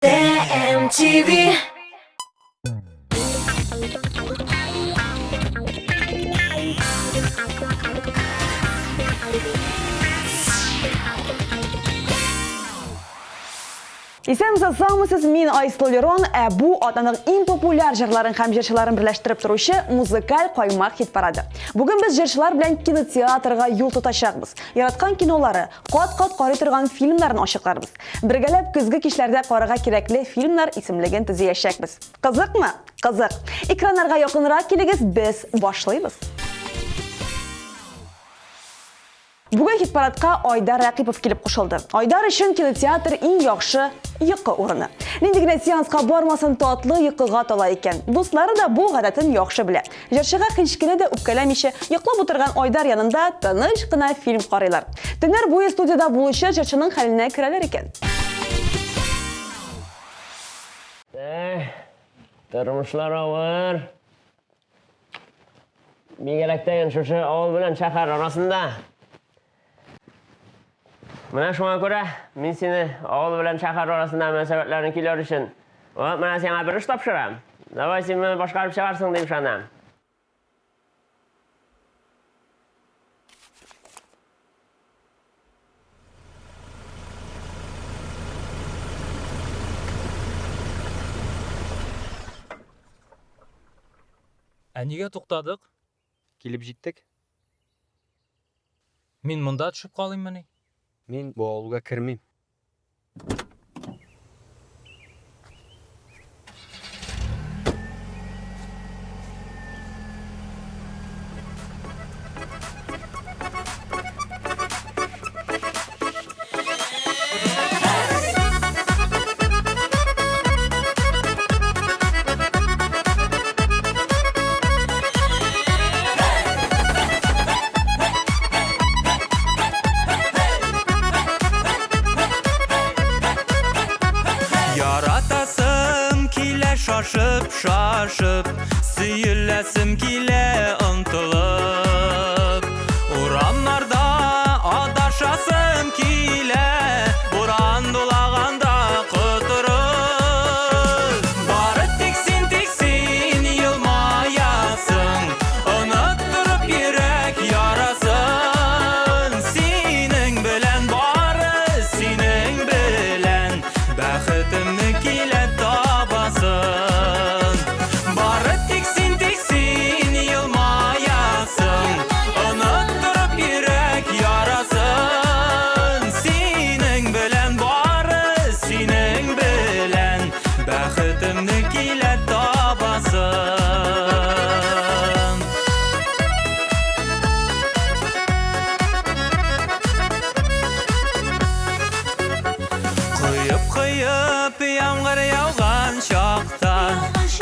TMTV. Исәмсез саумысыз, мин Айсыл Лерон, бу атаның иң популяр җырларын һәм җырчыларын берләштереп торучы музыкаль каймак хит парады. Бүген без җырчылар белән кинотеатрга юл тотачакбыз. Яраткан кинолары, кат-кат карый торган фильмнарны ачыкларбыз. Бергәләп көзге кичләрдә карарга кирәкле фильмнар исемлеген төзиячәкбез. Кызыкмы? Кызык. Экраннарга якынрак килегез, без башлыйбыз. Бүген хит-парадка Айдар Рәкипов килеп кушылды. Айдар өчен кинотеатр иң яхшы йокы урыны. Нинди генә сеанска бармасын, татлы йокыга тала икән. Дуслары да бу гадәтен яхшы белә. Җырчыга һичкене дә үпкәләмичә, йоклап утырган Айдар янында тыныч кына фильм карыйлар. Төннәр буе студияда булучы җырчының хәленә керәләр икән. Тормышлар авыр. Бигәрәктән шушы авыл белән шәһәр арасында. Менә шуңа күрә мин сине авыл белән шәһәр арасында мәсәләләрне килер өчен. Менә сиңа бер эш тапшырам. Давай син мине башкарып чыгарсың дип ышанам. Нигә туктадык? Килеп җиттек. Мин монда төшеп калыйммыни? Мин бу авылга кермим. Яратасым килә шашып, сөйләсем килә ынтылып. Урамнарда адашасым килә, буран дулаганда котырып. Бары тик син елмаясың, оныттырып йөрәк ярасын. Синең белән бары, синең белән бәхетемне килә табасың. Бары тик син елмаясың, оныттырып йөрәк ярасын. Синең белән бары, синең белән бәхетемне килә табасың. Кыйып яңгыр яуган чакта,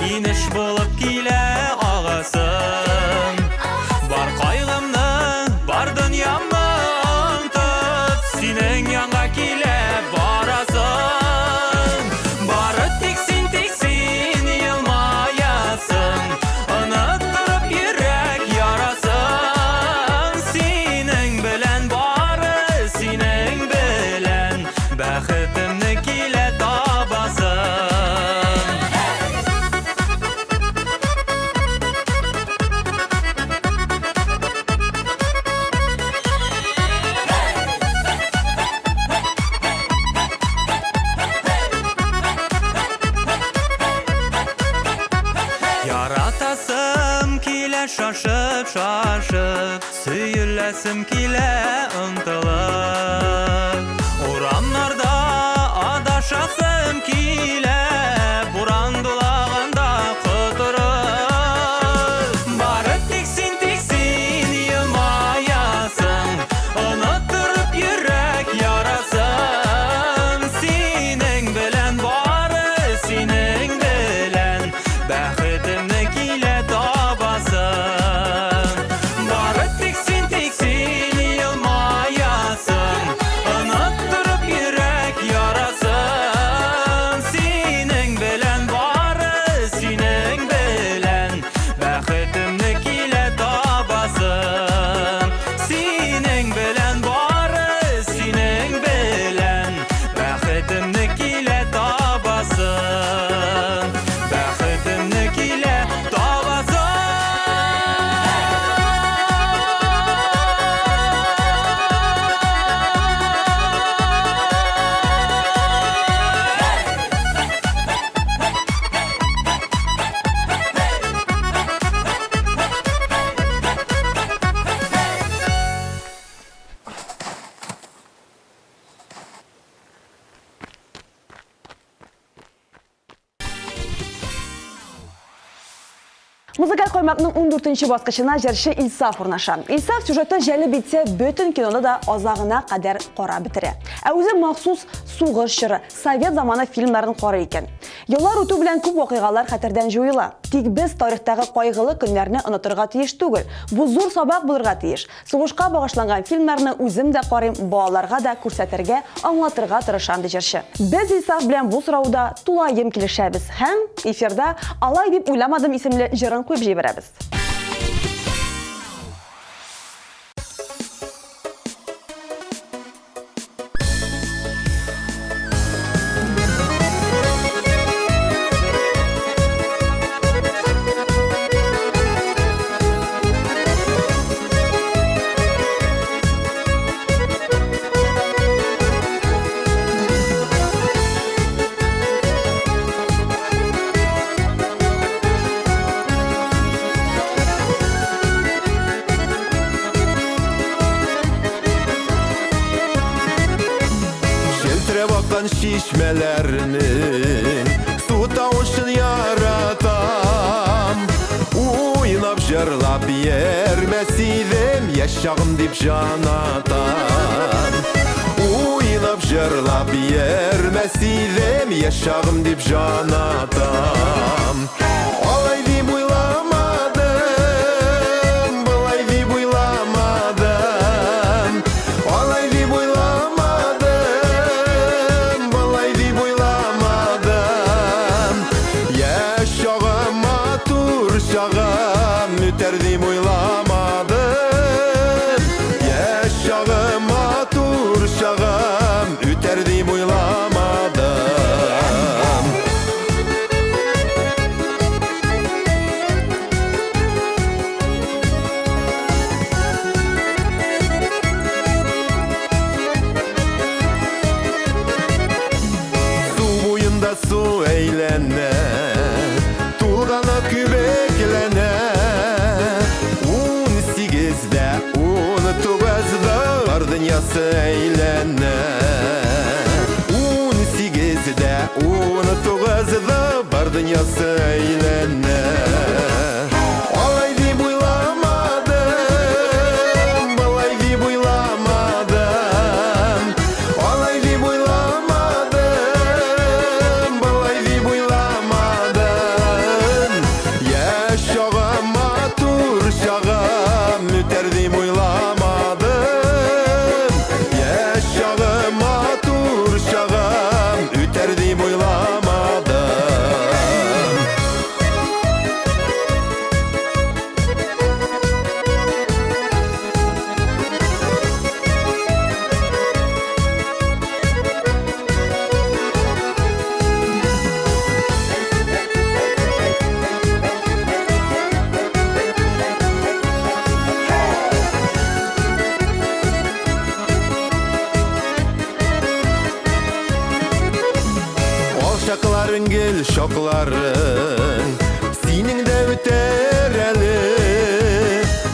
инеш булып килә агасым. Бар кайгымны, бар дөньямны онтып, синең янга килә барасың. Бары тик син елмаясың, оныттырып йөрәк ярасын. Синең белән бары, синең белән бәхетемне килә табасың. Яратасым килә шашып, сөйләсем килә ынтылып. Урамнарда адашасым килә, буран дулаганда котырып. Бары тик син елмаясың, оныттырып йөрәк ярасын. Синең белән бары, синең белән бәхетемне килә табасың. Бары тик син елмаясың, Музыкаль коймакның 14-нче баскычына җырчы Илсаф урнаша. Илсаф сюжетта җәлеп итсә, бөтен киноны да азагына кадәр кара бетерә. Ә үзе махсус сугыш чоры, совет заманы фильмнарын карый икән. Еллар үтү белән күп вакыйгалар хәтердән җуела. Тик без тарихтагы кайгылы көннәрне онытырга тиеш түгел. Бу зур сабак булырга тиеш. Сугышка багышланган фильмнарны үзем дә карыйм, балаларга да күрсәтергә, аңлатырга тырышам ди җырчы. Без Илсаф белән бу сорауда тулаем килешәбез һәм эфирда "Алай дип уйламадым" исемле җырын куеп җибәрәбез. Şişmelerinin su tavuşun yaratam Uynap jırlap yermesiydim yaşağım dip janatam Uynap jırlap yermesiydim yaşağım dip janatam Alay dip uylamadım, bulay dip uylamadım Alay dip müterdim uylamadım Yaşağıma tur şağım Üterdim uylamadım Su boyunda su eğlene Tulgana kübeklene Dünyası eğlene 18'de 19'da bar dünyası eğlene Alay dip uylamadım, balay dip uylamadım Alay dip uylamadım, balay dip uylamadım Yaşağıma tur şağım, müterdim uylamadım Üterdim uylamadım Şakların gel şokların Senin de üter eli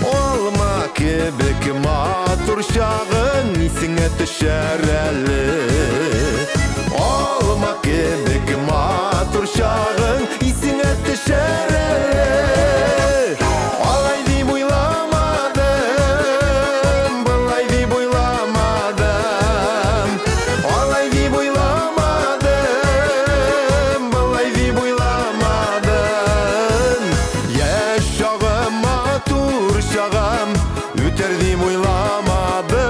Olma kebek matur şağın Nisine düşer eli Olma kebek matur şağın Nisine düşer eli Alay dip uylamadım Balay dip uylamadım Alay dip uylamadım Üterdim uylamadım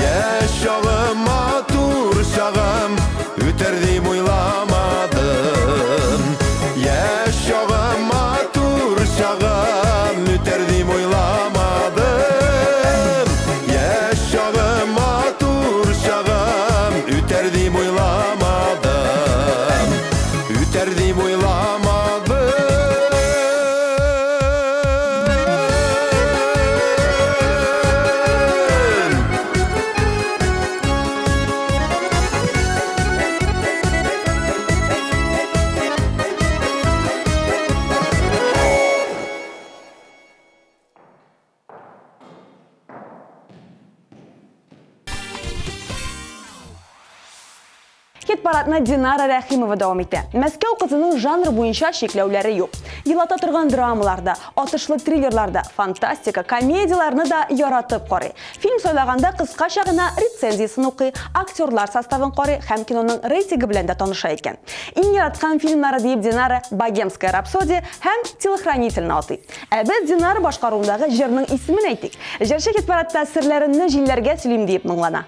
Yaşağıma tur şağım Üterdim uylamadım Yaşağıma tur şağım Üterdim uylamadım Yaşağıma tur şağım Üterdim uylamadım Üterdim uylamadım Хит paradına Dinara Rəhimova davam etdi. Мәскәү kızının janr boyunca şeklevleri yok. Yılata turgan dramalarda, atışlı thrillerlarda, fantastika, komediyalarını da yaratıp qarı. Film söylaganda kıska şağına retsenziyasını oqı, aktyorlar sastavын qarı, hem kinonun reytingi bilen de tanışa etken. İn yaratkan filmleri deyip Dinara Богемская рапсодия hem Телохранительni atı. Biz Dinara başqarığındağı jırının ismini aytdık. Jırşı hitparatda sirlerini jillerge sülim deyip nınlana.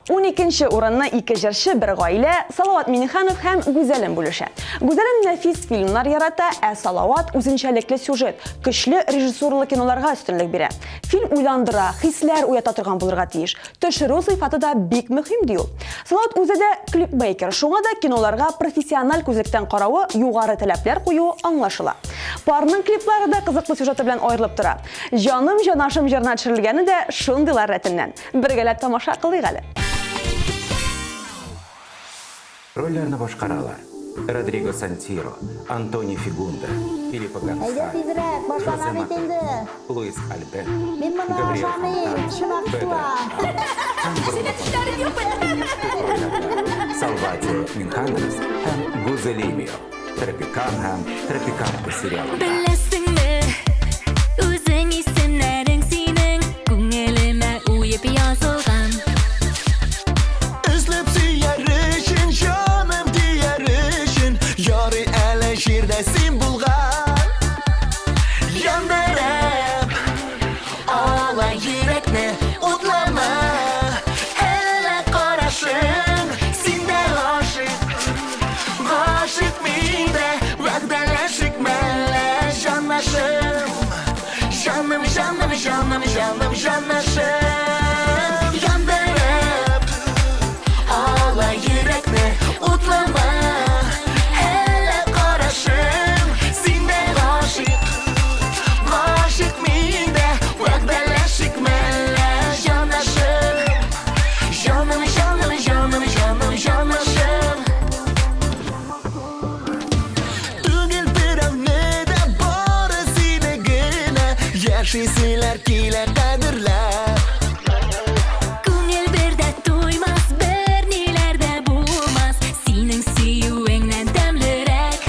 12-nji orunny iki jırşy bir gaýle Salawat Minihanow hem Güzelim bölüşe. Güzelim nefis filmler yarata, Salawat üzünçelikli süjet, güçlü rejissorlyk kinolarga üstünlük bire. Film uylandıra, hisler uyata turgan bulurga tiyiş. Töşürü sıfatı da bik mühim diyor. Salawat özede clipmaker, şoňa da kinolarga professional gözlükten garawy, ýogary talepler goýu anlaşyla. Parnyň kliplary da kızykly süjeti bilen aýrylyp tura. Janım janaşym jarna çyrilgeni de şundylar retinden. Birgelep tamaşa kılyk hali. Rollerini boşqaralar. Rodrigo Santiro, Antoni Figunda, Filippo Haydi Gonçalves, tezrek, başlama bit endi. Luis Albert, Men buna Gabriel aşamayım, Fontana, şımak Pedro tuva. Salvatio Minhanovs hem Guzelimio, Tropikan hem Tropikanka serialında. Bilesingmi, özüň isimleriň seniň Güňelime uýup ýazylgan. Özlep süýerişin, canım diýerişin, ýary ele şirdesin bulgan. Yanderep, ağla yürekne, utlama. Hele karaşın, sinde aşık. Aşık mide, vəhdələşik mənlə canlaşım. Canım, canım, canım, canım, canlaşım. Yanderep, ağla yürekne, utlama. Hele karaşın, sinde aşık. Aşık mide, vəhdələşik mənlə canlaşım. Canım, canım, canım, canım, canlaşım. Tügül piramide barısını güne, yaşısılar kiler kadirler. Güňel berde duýmaz, bernilerde bulmaz. Seniň süýüňden demlerek.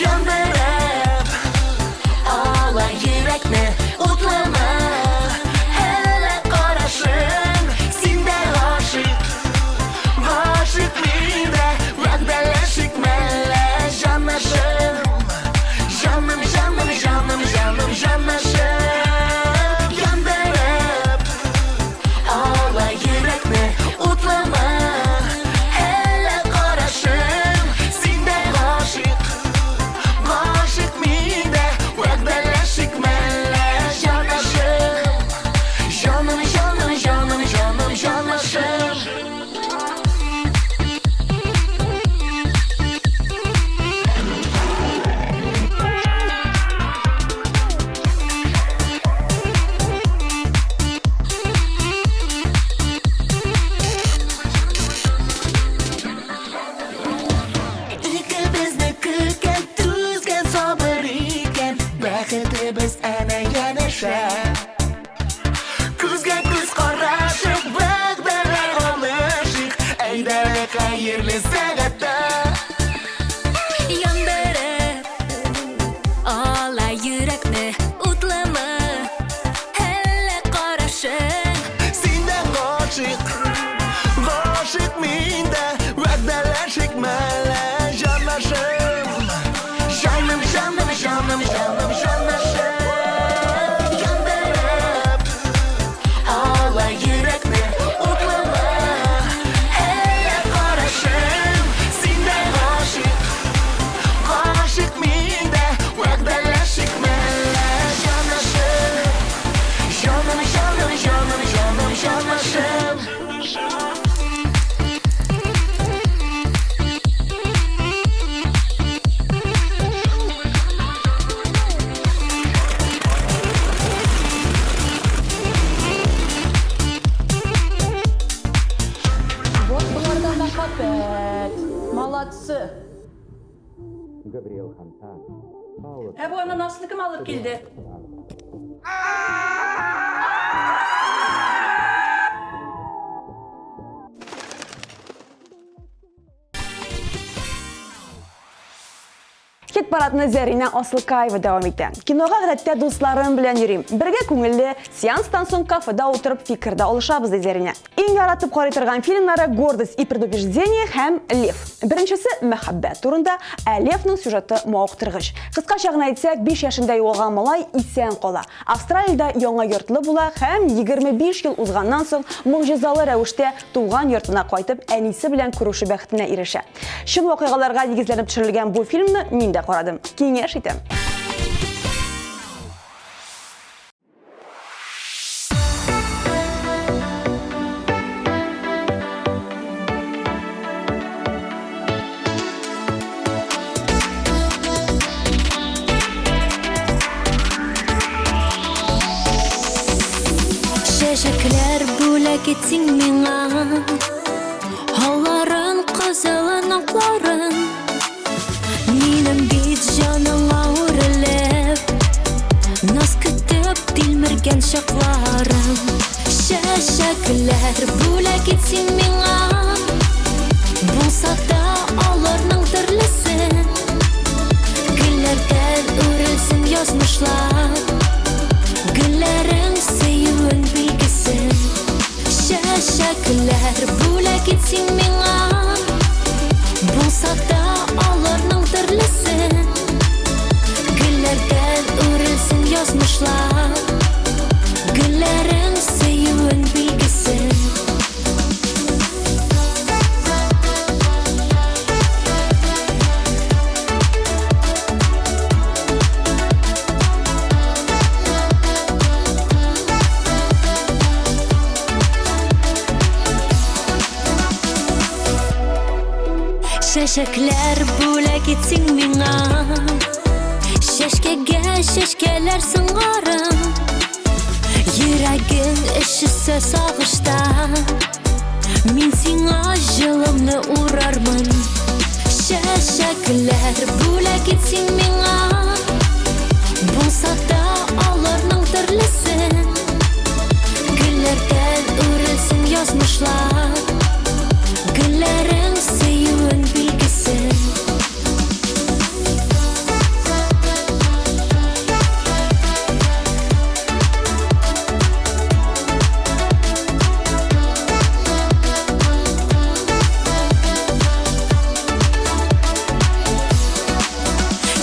Yanderep, ağla yürekne, utlama. Hele karaşın, sinde aşık. Aşık mide, vəhdələşik mənlə canlaşım. Canım, canım, canım, canım, canlaşım. Yanderep, ağla yürekne, utlama. Hele karaşın, sinde aşık. Aşık mide, vəhdələşik mənlə canlaşım. Canım, canım, canım, canım, canlaşım. İkimizni küken, tüzgen, sabır iken, bäxtimiz ana ýanaşa. Küzge küz garaşyp, wagdalar alışyk, eýdelik haýyrly sagatda. Yanderep, ağla yürekne, utlama. Hele karaşın, Sinden aşık, aşık minde, vəhdələşik mənlə canlaşım. Canım, canım, canım, canım, canlaşım. Yanderep, ağla yürekne, utlama. Hele karaşın, sinden aşık. Aşık minde, vəhdələşik mənlə canlaşım. Canım, canım, canım, canım, canlaşım. Вот бұлардан да қапет. Молодцы. Gabriel Fontana, Paulo Bu ananasını kim alıp geldi? парадны Зәринә Асылкаева дәвам итә. Кинога гадәттә дусларым белән йөрим. Бергә күңелле сеанстан соң кафеда утырып фикердә алышабыз ди Зәринә. Иң яратып карый торган фильмнары «Гордость и предубеждение» һәм «Лев». Беренчесе мәхәббәт турында, ә Левның сюжеты мавыктыргыч. Кыскача гына әйтсәк, 5 яшендә югалган малай исән кала. Австралиядә яңа йортлы була һәм 25 ел узганнан соң могҗизалы рәвештә туган йортына кайтып, әнисе белән күрешү бәхетенә ирешә. Чын вакыйгаларга нигезләнеп төшерелгән бу фильмны мин дә карадым. Киңәш итәм. Чәчәкләр бүләк итсин миңа, һалларын кызылын акларын, минем бит җаныма үрелеп, наз көтеп тилмергән чакларым. Чәчәкләр бүләк итсин миңа, булса да аларның төрлесе, гөлләрдән үрелсен язмышлар. Гөлләрең сөюен билгесе, чәчәкләр бүләк итсин миңа, булса да аларның төрлесе, гөлләрдән үрелсен язмышлар. Гөлләрең сөюен билгесе. Чәчәкләр бүләк итсин миңа, чәчкәгә чәчкәләр сыңарым, йөрәгең эчесе сагышта, мин сиңа җылымны урармын. Чәчәкләр бүләк итсин миңа, булса да аларның төрлесе, гөлләрдән үрелсен язмышлар. Гөлләрең сөюен билгесе.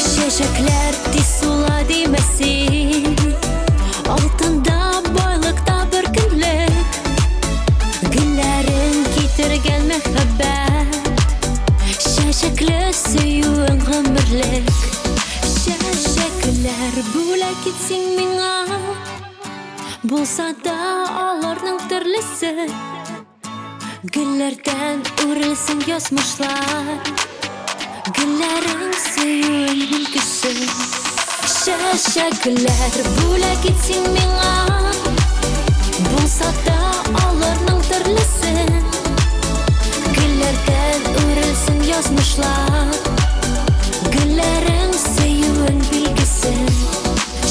Чәчәкләр тиз сула димәсин, алтында байлыкта бер көнлек, гөлләрен китергән мәхәббәт, чәчәкле сөюен гомерлек. Чәчәкләр бүләк итсин миңа, булса да аларның төрлесе, гөлләрдән үрелсен язмышлар. Гөлләрең сөюен билгесе. Чәчәкләр бүләк итсин миңа, булса да аларның төрлесе, гөлләрдән үрелсен язмышлар. Гөлләрең сөюен билгесе.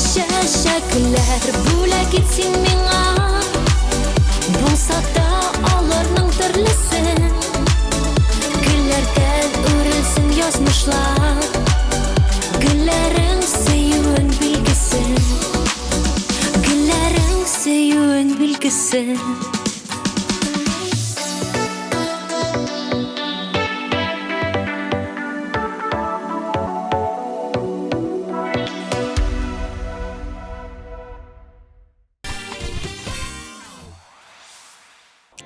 Чәчәкләр бүләк итсин миңа, булса да аларның төрлесе, гөлләрдән үрелсен язмышлар. Гөлләрең сөюен билгесе. Гөлләрең сөюен билгесе.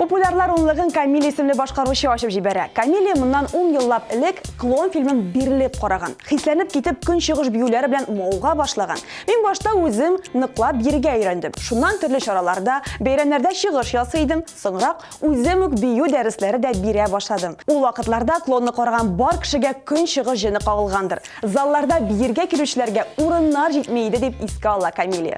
Популярлар унлыгын Камиль исемле башкаручы ачып җибәрә. Камиль моннан 10 еллап элек Клон фильмын бирелеп караган. Хисләнеп китеп көн чыгыш биюләре белән мауга башлаган. Мин башта үзем ныклап биргә өйрәндем. Шуннан төрле чараларда, бәйрәмнәрдә чыгыш ясыйдым. Соңрак үзем үк бию дәресләре дә бирә башладым. Ул вакытларда клонны караган бар кешегә көн чыгыш җыны кагылгандыр. Залларда биергә килүчеләргә урыннар җитмәй иде дип искә ала Камиль.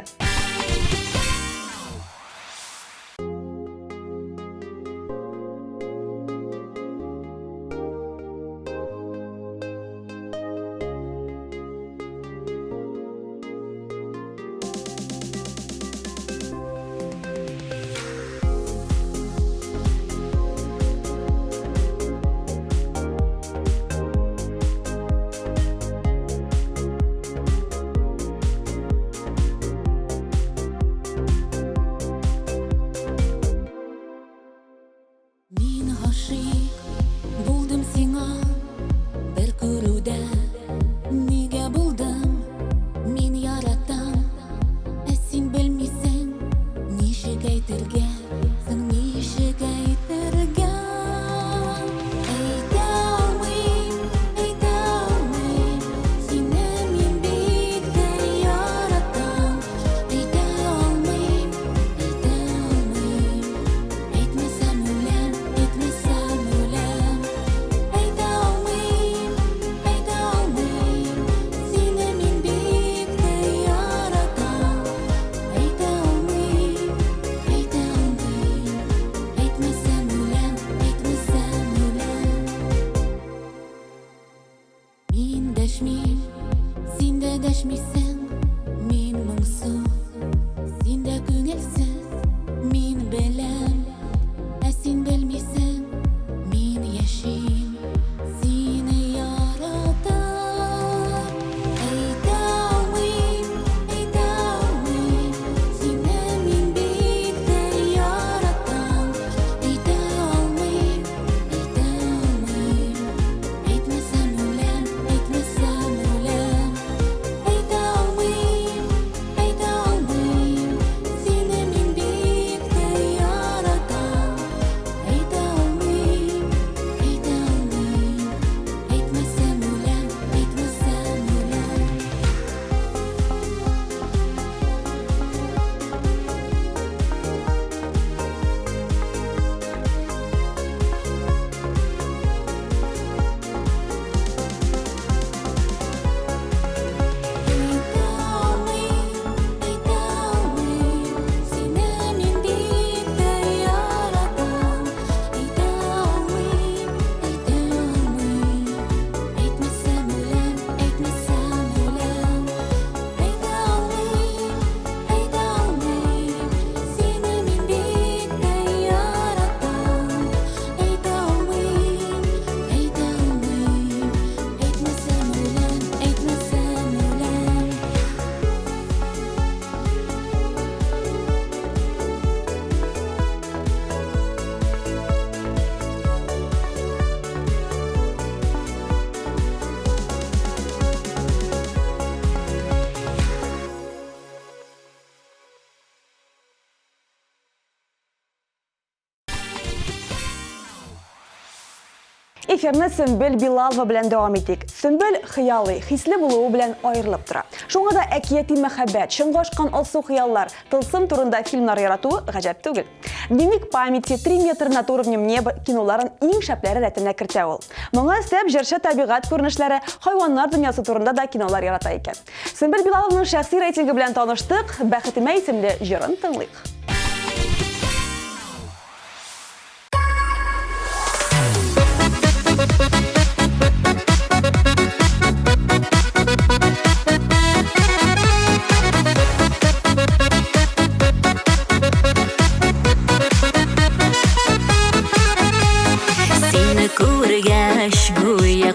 Эфирне Сөмбел Билалова белән дәвам итик. Сөмбел хыялый, хисле булуы белән аерылып тора. Шуңа да әкияти мәхәббәт, шыңгашкан алсу хыяллар, тылсым турында фильмнар яратуы гаҗәп түгел. Дневник памяти, 3 метр над уровнем неба киноларын иң шәпләре рәтенә кертә ул. Моңа өстәп җырчы табигать күренешләре, хайваннар дөньясы турында да кинолар ярата икән. Сөмбел Билалованың шәхси рейтингы белән таныштык, Бәхетемә исемле җырын тыңлыйк.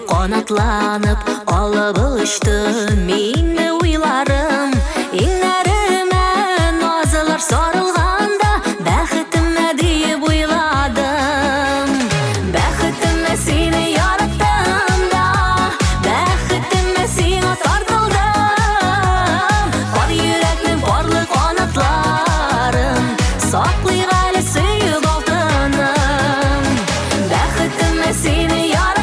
Qanatlanıp alıp uçtu minni uylarım İnlerime nazılar sarılganda Bəxtimə deyib uyladım Bəxtimə seni yarattım da Bəxtimə seni tartıldım Var yürekmin barlı qanatlarım Saklayıq əli suyub altınım Bəxtimə seni yarattım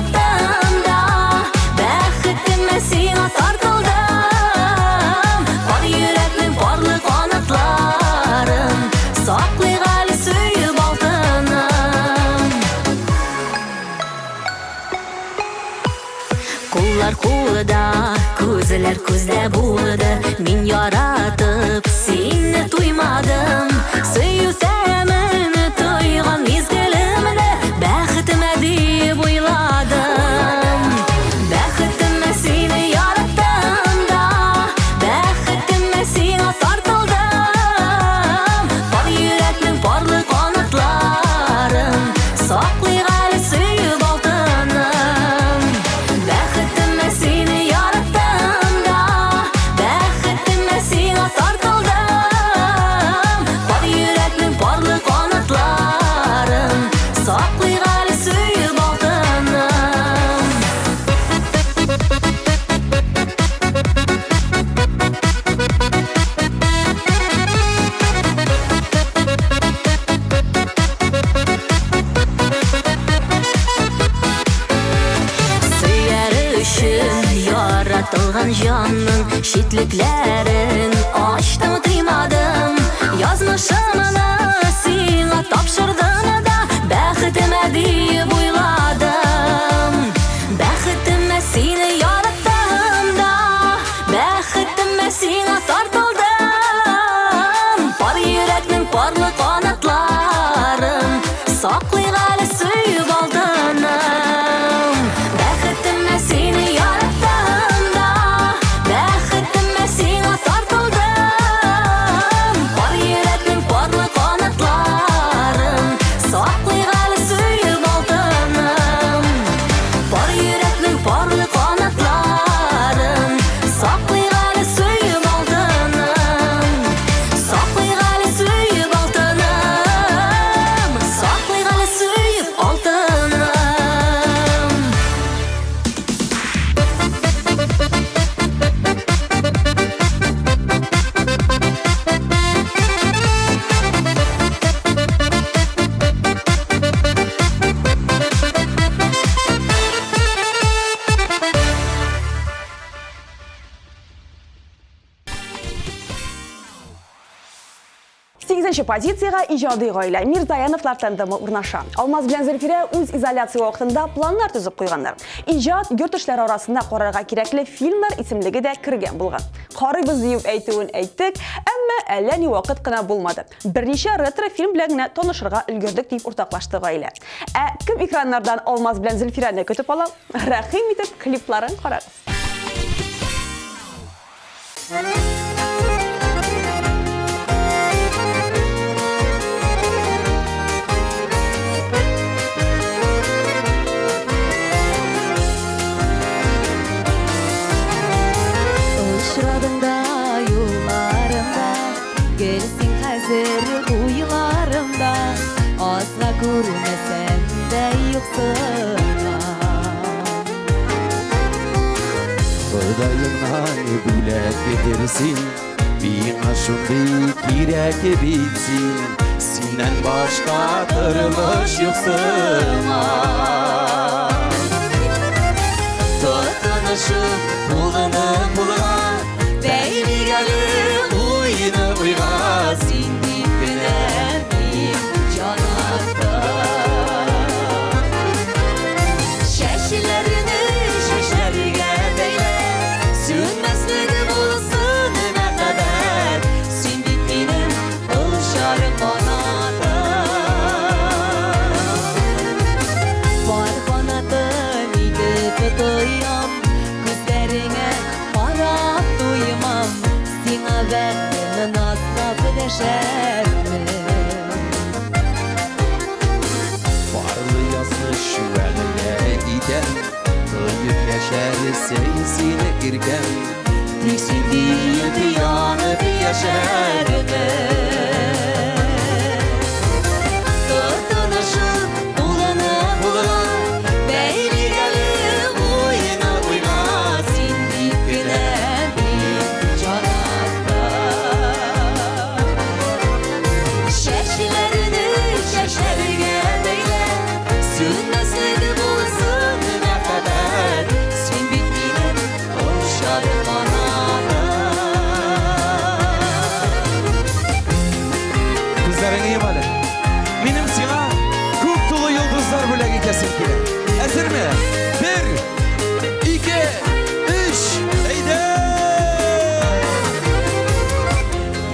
Sina tartıldım Var yürekmin barlı qanatlarım Saklayıq əli suyub altınım Qullar qulda, közlər közdə buldu Min yaratıp seni duymadım Suyu təmini tuyğan mizgilimdə Bəxtimə deyib uyladım Bəxtimə seni yarattım da Bəxtimə seni tartıldım Var yürekmin barlı qanatlarım Saklayıq əli suyub altınım Bəxtimə seni yarattım da Bəxtimə seni tartıldım Var yürekmin barlı qanatlarım Saklayıq əli suyub altınım Yaratılgan canın şitliklerin açtım duymadım Yazmışımını sana tapşırdım da Bəxtimə deyib uyladım Bəxtimə seni yarattım da Bəxtimə seni tartıldım Var yürekmin barlı qanatlarım Saklayıq əli suyub altınım Bəxtimə seni yarattım da Bəxtimə seni tartıldım Var yürekmin barlı qanatlarım Saklayıq əli suyub altınım Var yürekmin barlı qanatlarım Saklayıq əli suyub altınım Saklayıq əli suyub altınım Saklayıq əli suyub altınım Сигезенче позицияга иҗади гаилә Мирзаяновлар тандемы урнаша. Алмаз белән Зөлфирә үз изоляция вакытында планнар төзеп куйганнар. Иҗат йорт эшләре арасында карарга кирәкле фильмнар исемлеге дә кергән булган. Карыйбыз дип әйтүен әйттек, әмма әллә ни вакыт кына булмады. Берничә ретро фильм белән генә танышырга өлгердек дип уртаклашты гаилә. Кем экраннардан Алмаз белән Зөлфирәне көтеп ала? Рәхим итеп клипларын карагыз. Uçradığında yollarımda Gelsin hazır uyularımda Asla görmesem de yoksun Xudayımdan bülət getirsin Bina şunday kirək bitsin Sindən başqa tırmış yoxsun tanışıp bulunıp buluğa Beyli gelip uyunu uyga Sindip bilenim canakta Şeşilerini şeşlerge beyle Sünmesligi bulsun ne kadar Sindip benim ılşarım banada Var kanatım idip doyam Gözlerine parap duymam Sina verdim nazla bileşerdim Varlı yazmış şüveline giden Kıyıp yaşar seyisine girgen Tiksindiğim bir yanıp yaşardım Tırtınışıp bulanıp buluğa Beyli gelip uyuna uyga Sindip bilenim canakta Şeşilerini şeşlerge beyle Sünmesligi bulsun ne kadar Sen bitmeyim uşarım banada Kızların iyi bale Benim sana Kup tulu yıldızlar bile kesin kile Hazır mı? 1 2 3 Haydi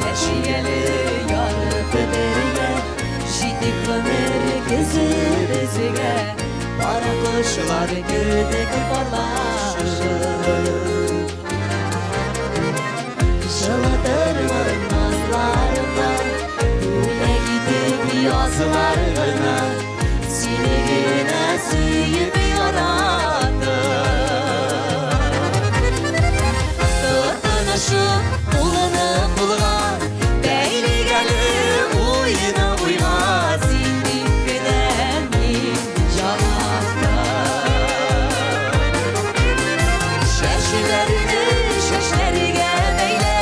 Yaşayalı yanıp derine Jidik ömür gezirizige Para kuşlar girdik barlaşır Şılatırlar nazlarına Böyle gidip yazlarına Seni yine suyup yarattım Tırtınışıp bulanıp buluğa Beyli gelip uyuna uyga Sindip bilenim canakta Şeşilerini şeşlerge beyle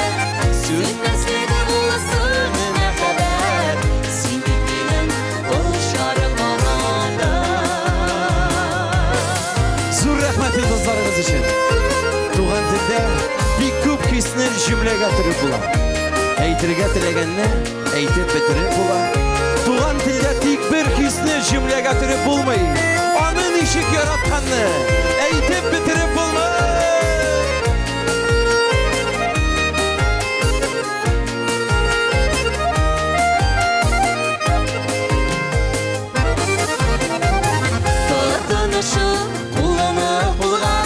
Sünmesligi bulsun ne kadar Sindip benim uşarım banada Zur rahmet yıldızlarınız için Tuğan dilde bir kup hisnin cümle getirip bulan Eytirge tilegenini eytip bitirip bulan Tuğan dilde tek bir hisni cümle getirip bulmayın Onun işik yaratkanını eytip bitirip bulmayın Tırtınışıp bulanıp buluğa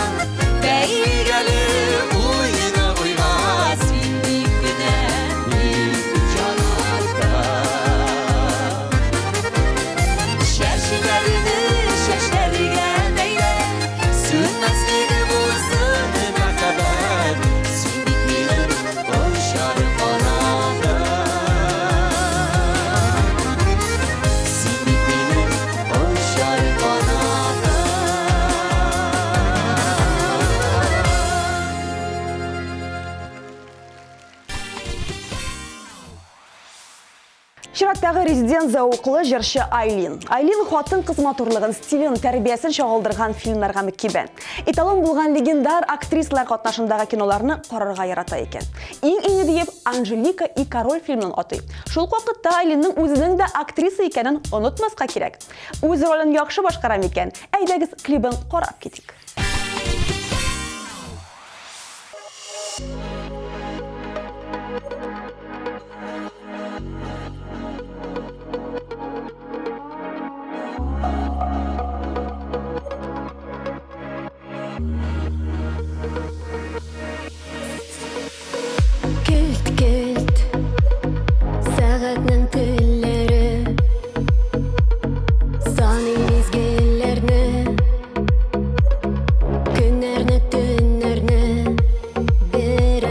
Beyli gelip uyuna uyga Sindip bilenim canakta Şeşilerini şeşlerge beyle Sünmesligi bulsun ne kadar Sindip benim uşarım banada Sindip benim uşarım banada Шираттағы резидент зауқлы жыршы Айлин. Айлин хатын қызматурлығын, стилін, тәрбиясын шағылдырған фильмларға меккебен. Эталон болған легендар актрисалар қатнашындағы киноларны қарарға ярата екен. Ең дейіп Анжелика и Король фильмнің аты. Шул вақытта Айлиннің өзінің де актриса екенін ұнытмасқа керек. Өз ролін яқшы башқарам екен. Әйдәгіз клибін қарап кетик. Кілт сағатның тілері Саны мезгіллерні Күнерні түнерні Бір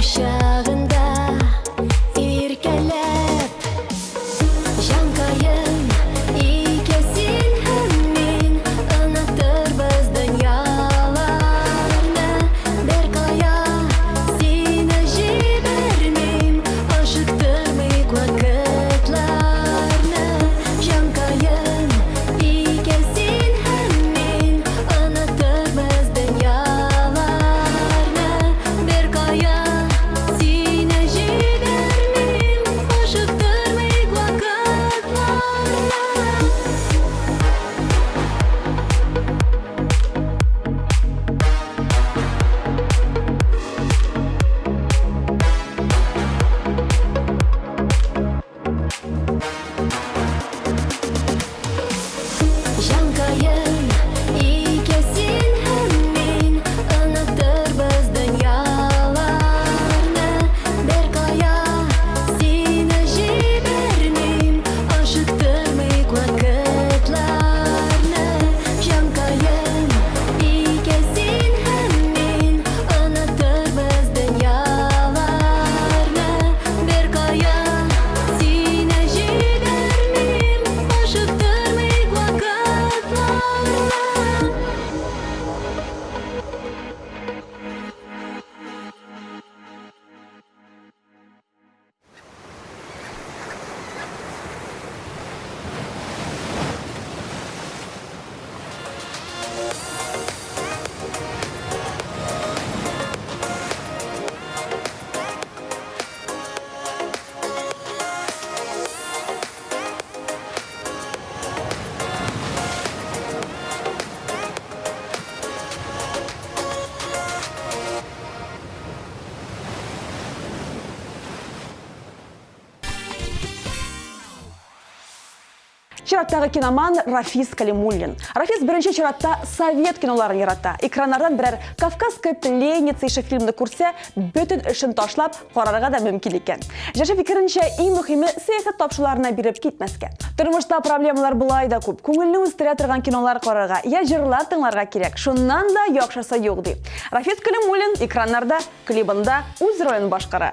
Кушағында иркәләп Жанкайын икесин һәм мин Онытырбыз дөньяларны Беркая сине җибәрмим Ашыктырмыйк вакытларны Жанкайын икесин һәм мин Онытырбыз дөньяларны Беркая сине җибәрмим Ашыктырмыйк вакытларны Жанкайын икесин һәм мин Онытырбыз дөньяларны Беркая сине җибәрмим Ашыктырмыйк вакытларны Жанкайын икесин һәм мин Онытырбыз дөньяларны Беркая сине җибәрмим Ашыктырмыйк вакытларны Чираттагы киноман Рафис Калимуллин. Рафис беренче чиратта совет киноларын ярата. Экраннардан берәр Кавказская пленница ише фильмны күрсә, бөтен эшен ташлап карарга да мөмкин икән. Җәше фикеренчә, иң мөһиме сәясәт тапшыруларына биреп китмәскә. Тормышта проблемалар булай да күп. Күңелне үстерә торган кинолар карарга, я җырлар тыңларга кирәк. Шуннан да яхшысы юк ди. Рафис Калимуллин экраннарда, клибында үз ролен башкара.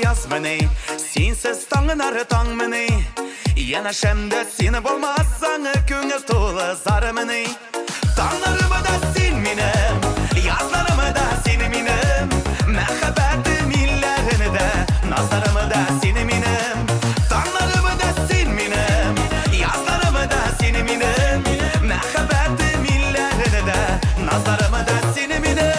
Yazmını, sensiz tağın arı tağmını Yanaşemde seni bulmazsan Köngül tuğlu zarımını Tağlarımı da sen minim Yazlarımı da seni minim Mehebbetim illerini de Nazlarımı da seni minim Tağlarımı da sen minim Yazlarımı da seni minim Mehebbetim illerini de Nazlarımı da seni minim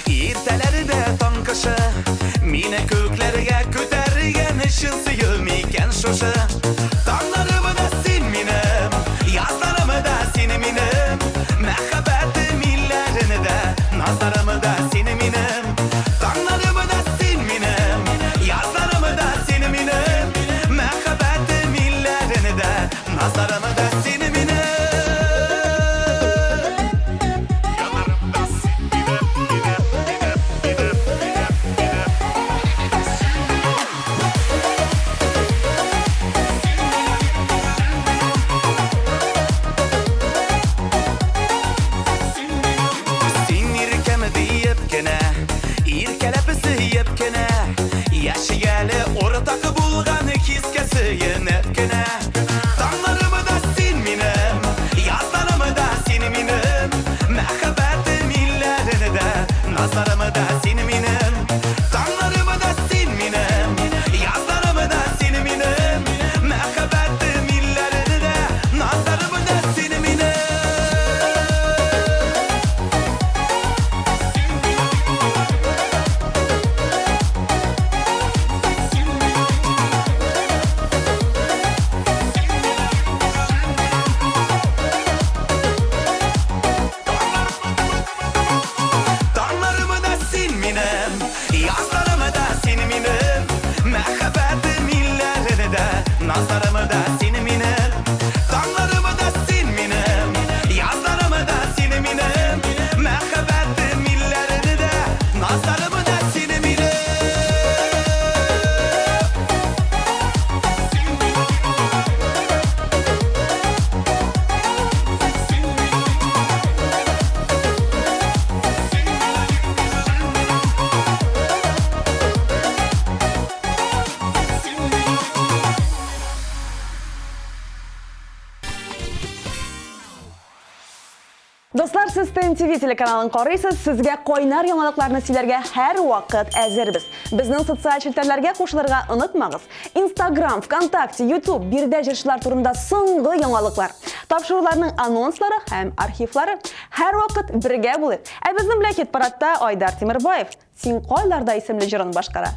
Irteleri de tankışı Mine köklerge kötergen işin sıyılmıyken şoşı Dağlarımı da sen minim Yazlarımı da seni minim Mehebbetim illerini de Nazlarımı da seni minim Dağlarımı da sen minim Yazlarımı da seni minim Mehebbetim illerini de Nazlarımı da seni minim Достар, сіз ТНТV телеканалын қарайсыз, сізге қойнар яңалықларны сөйләргә һәр вақыт әзербіз. Біздің социаль шелтерләргә қушылырға ұнытмағыз. Instagram, ВКонтакте, YouTube бірдә җырчылар турында соңгы яңалыклар, тапшыруларның анонслары һәм архивлары һәр вақыт бергә булыр. Ә безнең белән хит парадта Айдар Тимербаев «Син кайларда» исемле җырын башкара.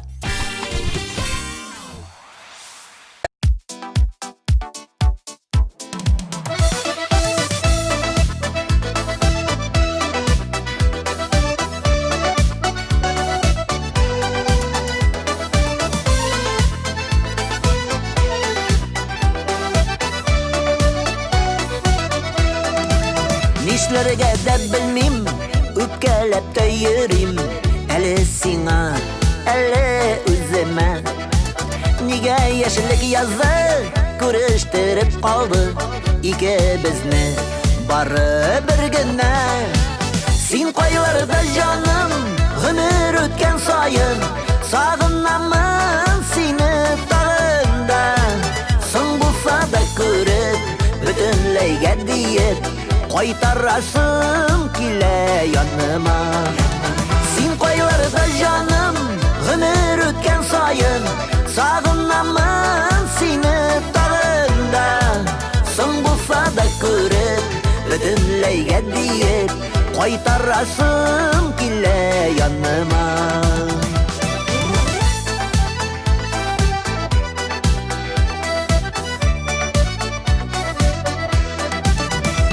Нишләргә дә белмим, үпкәләп тә йөрим, әле сиңа, әле үземә. Нигә яшьлек язы күрештереп калды икебезне, бары бер генә. Син кайларда җаным, гомер үткән саен, сагынамын сине тагында. Соң булса да күреп, бөтенләйгә диеп, кайтарасым килә яныма. Син кайларда җаным, гомер үткән саен, сагынамын сине тагында. Соң булса да күреп, бөтенләйгә диеп, кайтарасым килә яныма.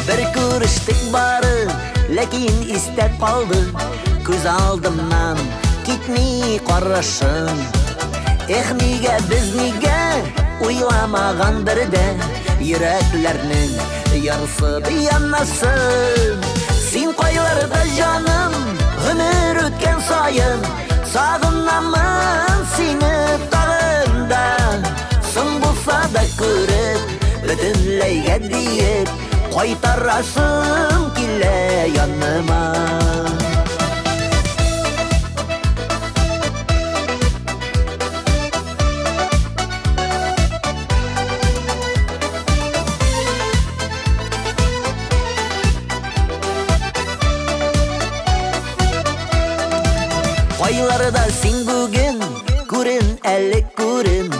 Bir күрештек бары, ләкин истә калды, күз алдымнан китми карашың. Эх, нигә без нигә уйламаган бердә, йөрәкләрнең ярсы янасы. Син кайларда җаным, гомер үткән саен, сагынамын сине тагында. Соң булса да күреп, бөтенләйгә диеп, кайтарасым килә яныма. Кайларда син бүген, күрен әле күрен,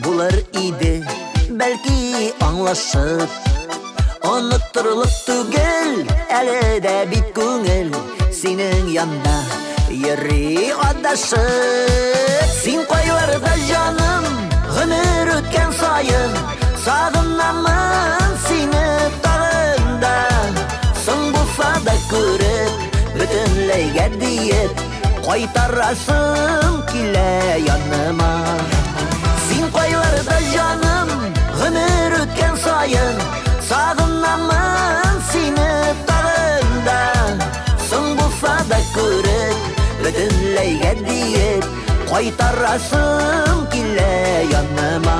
булыр иде, бәлки аңлашып. Оныттырылык түгел, әле дә бит күңел, синең янда йөри адашып. Син кайларда җаным, гомер үткән саен, сагынамын сине тагында. Соң булса да күреп, бөтенләйгә диеп, кайтарасым килә яныма. Син кайларда җаным, гомер үткән саен, сагынамын сине тагында. Соң булса да күреп, бөтенләйгә диеп, кайтарасым килә яныма.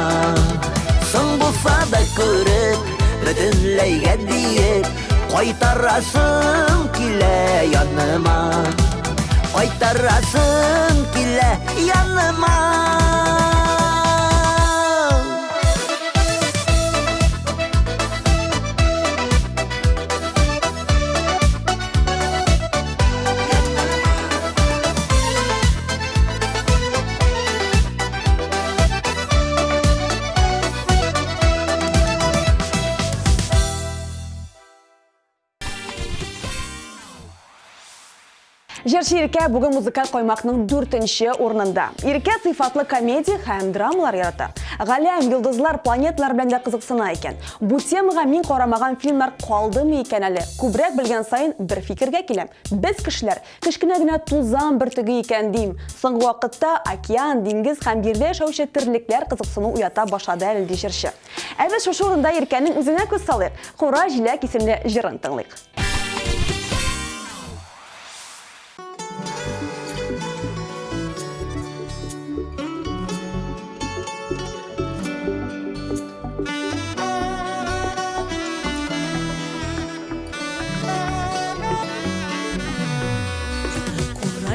Соң булса да күреп, бөтенләйгә диеп, кайтарасым килә яныма. Кайтарасым килә яныма. Җырчы Иркә бүген музыкаль каймакның 4-нче урынында. Иркә сыйфатлы комедия һәм драмалар ярата. Галәм, йолдызлар, планеталар белән дә кызыксына икән. Бу темага мин карамаган фильмнар калдымы икән әле? Күбрәк белгән саен бер фикергә киләм. Без кешеләр кечкенә генә тузан бөртеге икән дим. Соңгы вакытта океан, диңгез һәм җирдә яшәүче терлекләр кызыксыну уята башлады әле ди җырчы. Ә без шушы урында Иркәнең үзенә күз салыйк. Кура җиләк исемле җырын тыңлыйк.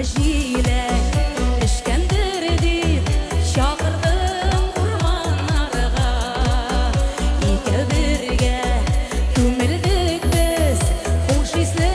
Җиләк эшкәндер дип чакырдым урманнарга. Ике бергә күмелдек без хуш исле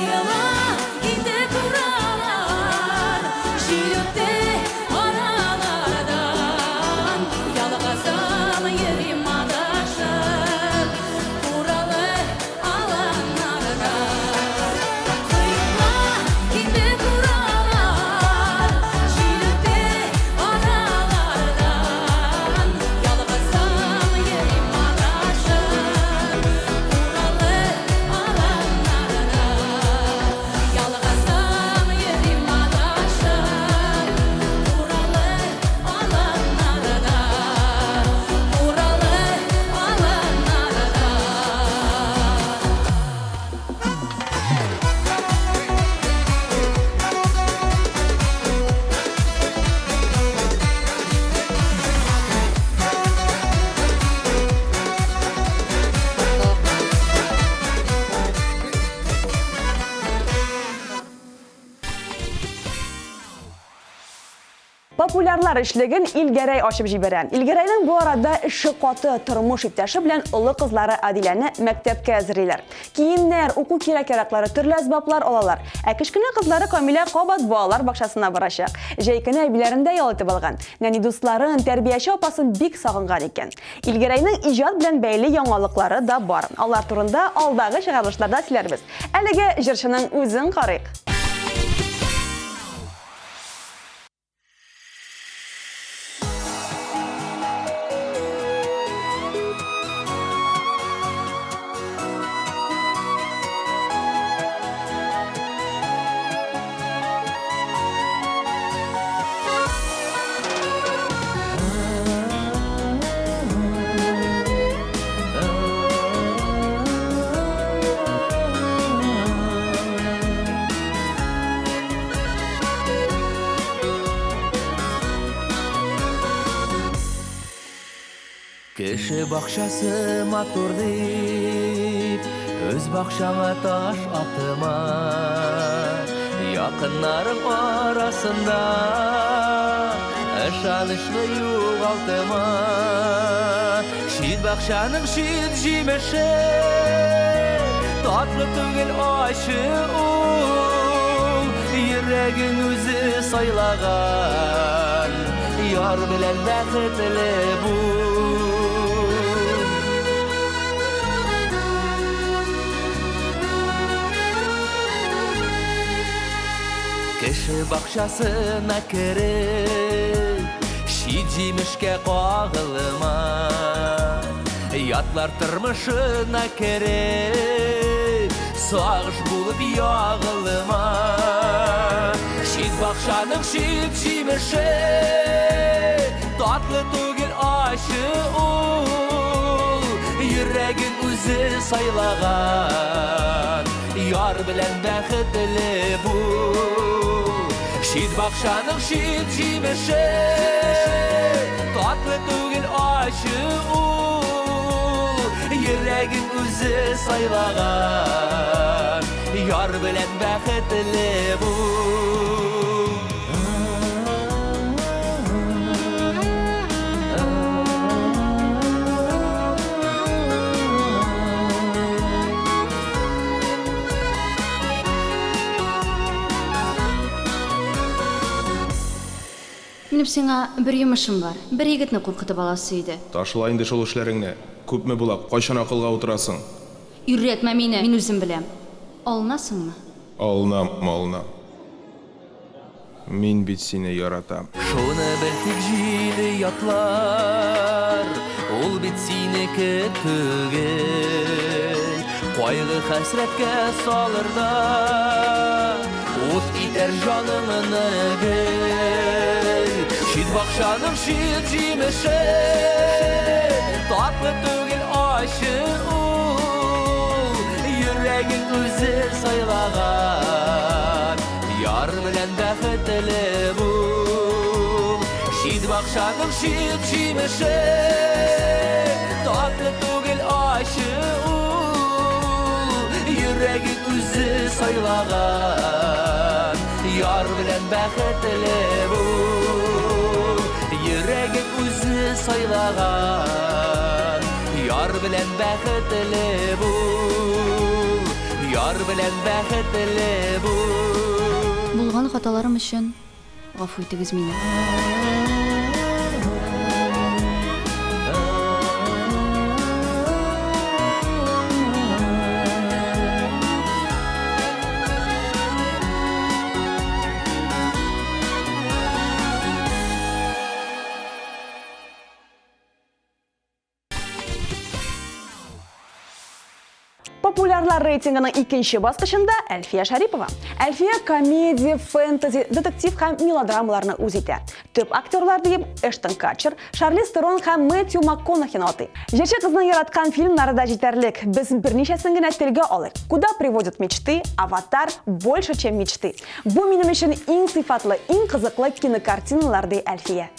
Қиыла инде туралар Шилөтте аралардан Ялғазан ерім адашып Туралы аланарда Қиыла инде туралар Шилөтте аралардан Ялғазан ерім адашып Туралы аланарда Ялғазан ерім адашып Туралы аланарда Туралы аланарда Популярлар ишлеген Илгәрәй ашып җибәрә. Илгәрәйнең бу арада эше каты тормыш иптәше белән олы кызлары Адиләне мәктәпкә әзерлиләр. Киемнәр, уку кирәк-яраклары, төрле әсбаплар алалар. Ә кечкенә кызлары Камилә кабат балалар бакчасына барачак. Җәйкене әбиләрендә ял итеп алган. Нәни дусларын, тәрбияче апасын бик сагынган икән. Илгәрәйнең иҗат белән бәйле яңалыклары да бар. Алар турында алдагы чыгарылышларда сөйләрбез. Әлеге җырчының үзен карыйк. Кеше бақшасы матур дип, өз бақшаңа таш атыма. Якыннарың арасында ышанычлы югалтыма. Шит бақшаның шит җимеше, татлы түгел ачы ул. Йөрәгең үзе сайлаган, яр белән бәхетле бул. Кеше бақшасына кереп, шит җимешкә кагылма. Ятлар тормышына кереп, сагыш булып ягылма. Шит бақшаның шит җимеше, татлы түгел ачы ул. Йөрәгең үзе сайлаган, яр белән бәхетле бул. Шит бақшаның шит җимеше, татлы түгел ачы ул. Йөрәгең үзе сайлаган, яр белән бәхетле бул. Минем сиңа бер йомышым бар. Бер егетне куркытып аласы иде. Ташла инде шул эшләреңне. Күпме була? Кайчан акылга утырасың? Үррәтмә мине, мин үзем беләм. Алнасыңмы? Алнам. Мин бит сине яратам. Шуны бәлки җиле ятлар, ул бит синеке түгел. Кайгы хәсрәткә салырда, ут итәр җаныңны гел. Шит бақшаның шит җимеше, татлы түгел ачы ул. Йөрәгең үзе сайлаган, яр белән бәхетле бул. Шит бақшаның шит җимеше, татлы түгел ачы ул. Йөрәгең үзе сайлаган, яр белән бәхетле бул. Йөрәгең үзе сайлаган, яр белән бәхетле бул. Яр белән бәхетле бул. Булган хаталарым өчен гафу итегез мине. Популярлар рейтингінің икенче баскычында Әлфия Шарипова. Әлфия комедия, фэнтези, детектив һәм мелодрамаларны үз итә. Төп актерлар дип Эштон Катчер, Шарлиз Терон һәм Мэтью МакКонахини атый. Җырчы кызның яраткан фильмнары да җитәрлек. Без берничәсен генә телгә алыйк. Куда приводят мечты, Аватар, больше, чем мечты. Бу минем өчен иң сыйфатлы, иң кызыклы кинокартиналар ди Әлфия.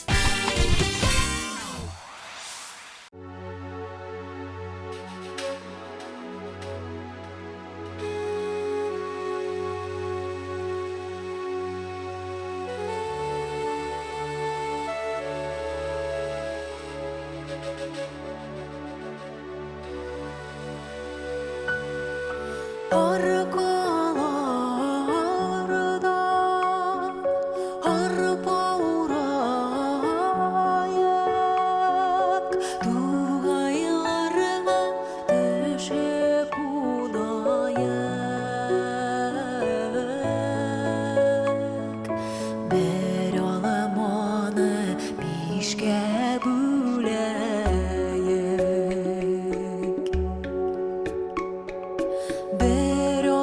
Pero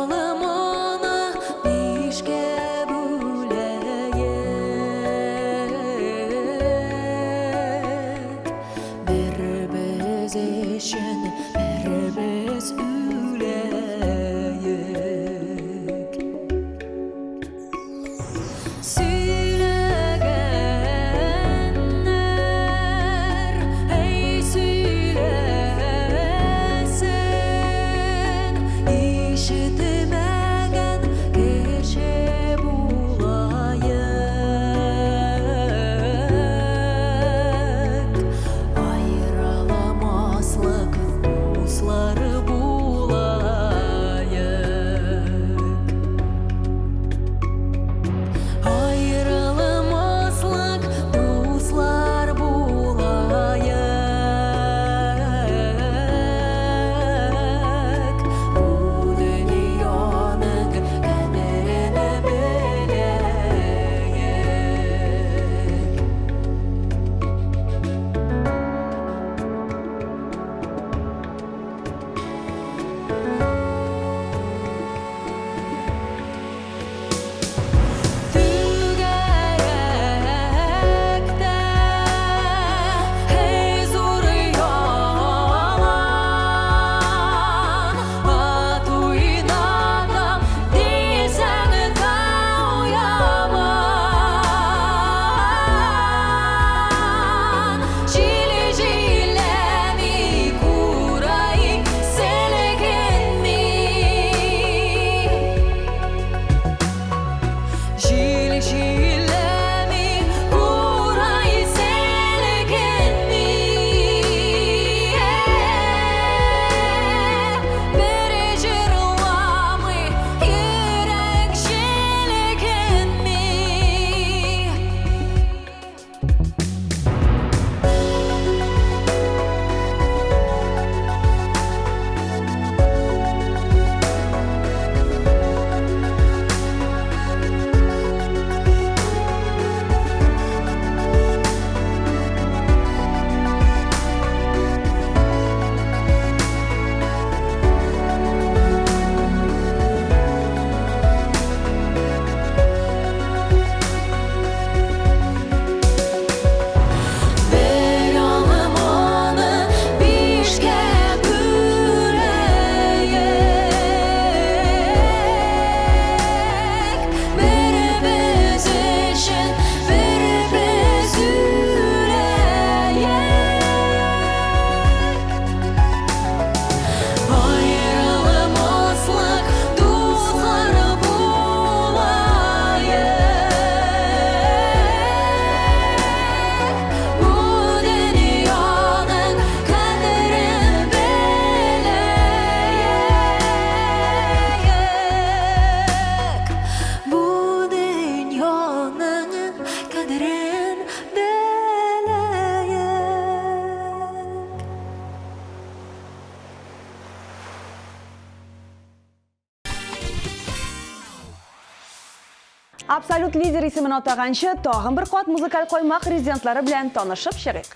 Absolut lider исемен атаганчы тагын бер кат музыкаль коймак резидентлары белән танышып чыгыйк.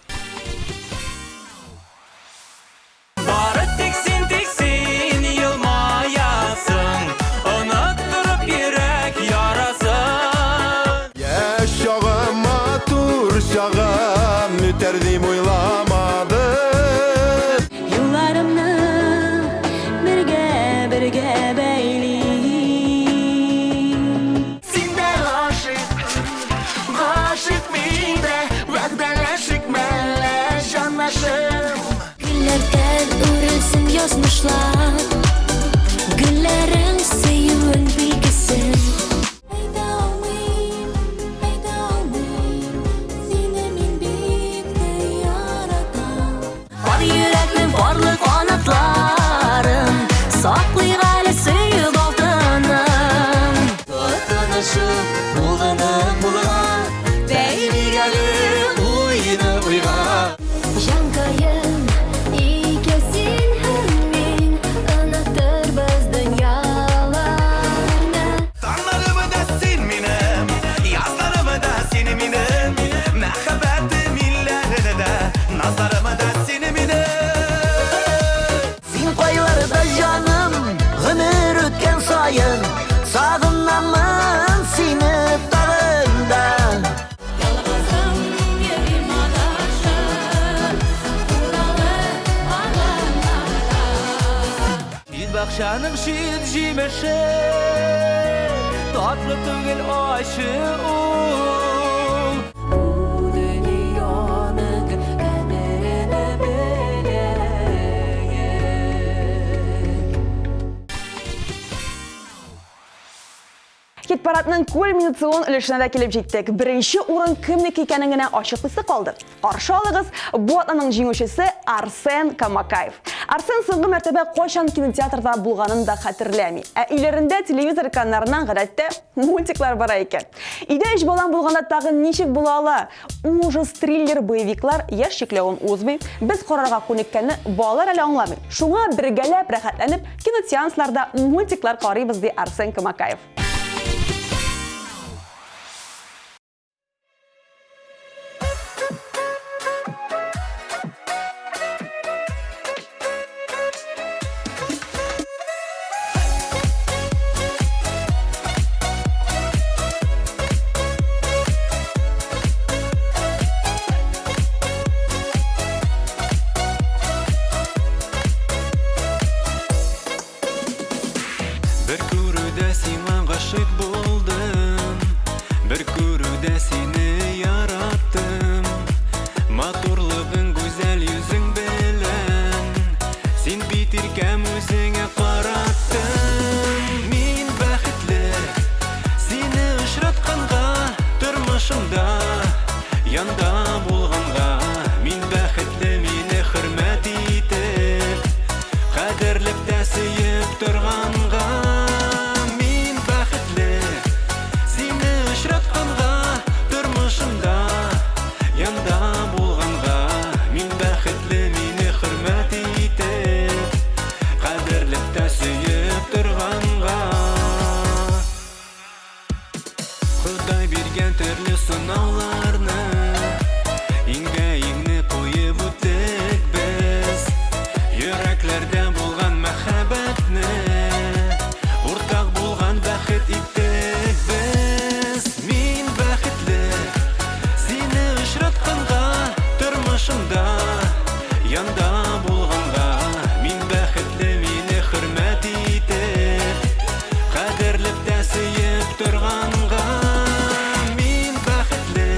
Бары тик син елмаясың, оныттырып йөрәк ярасын. Яшь чагым, матур чагым, үтәр дип уйламадым. Юлларымны бергә бәйли. Син дә гашык мин дә, вәгъдәләшик мәллә җанлашым. Гөлләрдән үрелсен язмышлар, гөлләрең сөюен билгесен. Әйтә алмыйм, сине мин бик тә яратам. Бар йөрәкнең барлык канатларын саклый әле сөеп алтыным. Танышып булдының була, бәйли гәле уйны уйга. Җанкаем, икесин һәм мин онытырбыз дөньяларны. Таңнарымы да син минем, язларымы да син минем, мәхәббәтем илләрне дә, назларымы да син минем. Син кайларда җаным, гомер үткән саен, сагынамын сине тагында. Ялгызым йөрим адашып, уралы аланнарга. Ил бакчаның шит җимеше, татлы түгел ачы ул. Бу дөньяның кадерен беләйек. Хит парадның кульминацион өлешенә дә килеп җиттек. Беренче урын кемнеке икәнен генә ачыклыйсы калды. Каршы алыгыз, бу атнаның җиңүчесе Арсен Камакаев. Арсен соңгы мәртәбә кайчан кинотеатрда булганын да хәтерләми. Ә өйләрендә телевизор экраннарыннан гадәттә мультиклар бара икән. Өйдә эш балан булганда тагын ничек була ала? Ужас, триллер, боевиклар яшь чикләвен узмый. Без карарга күнеккәнне балалар әле аңламый. Шуңа бергәләп рәхәтләнеп киносеансларда мультиклар карыйбыз ди Арсен Камакаев. Бер күрүдә сиңа гашык булдым, бер күрүдә сине яраттым. Матурлыгың гүзәл йөзең белән, син бит иркәм үзеңә караттың. Мин бәхетле, сине очратканга, тормышымда янда булганга. Мин бәхетле, мине хөрмәт итеп, кадерлеп тә сөеп торганга. Мин бәхетле, сине очратканга, тормышымда янда булганга. Мин бәхетле, мине хөрмәт итеп, кадерлеп тә сөеп торганга. Ходай биргән төрле сынауларны, иңгә-иңне куеп үттек без. Йөрәкләрдә булган мәхәббәтне, уртак булган бәхет иттек без. Мин бәхетле, сине очратканга, тормышымда янда булганга. Мин бәхетле, мине хөрмәт итеп, кадерлеп тә сөеп торганга. Мин бәхетле,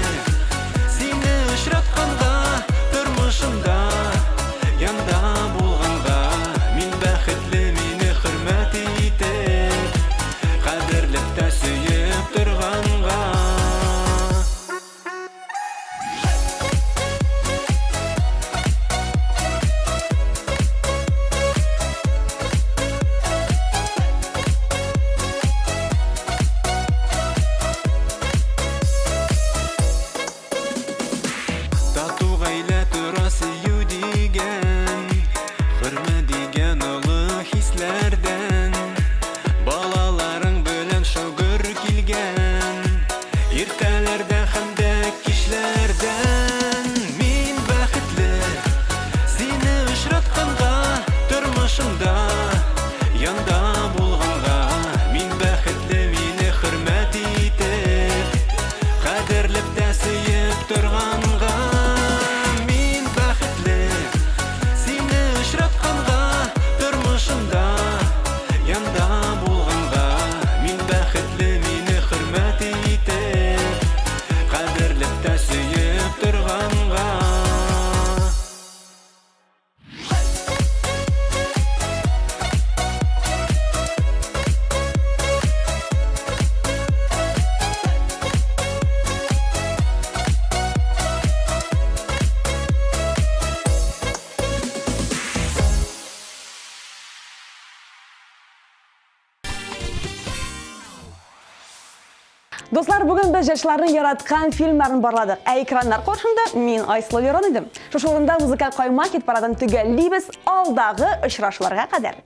Достар, бүгін біз жашылардың яратқан фильмларын барладық. Экрандар қоршында мен Айсылу Лерон едім. Шошылында музыкал қойма кет парадан түгеллейбіз алдағы ұшырашуларға қадар.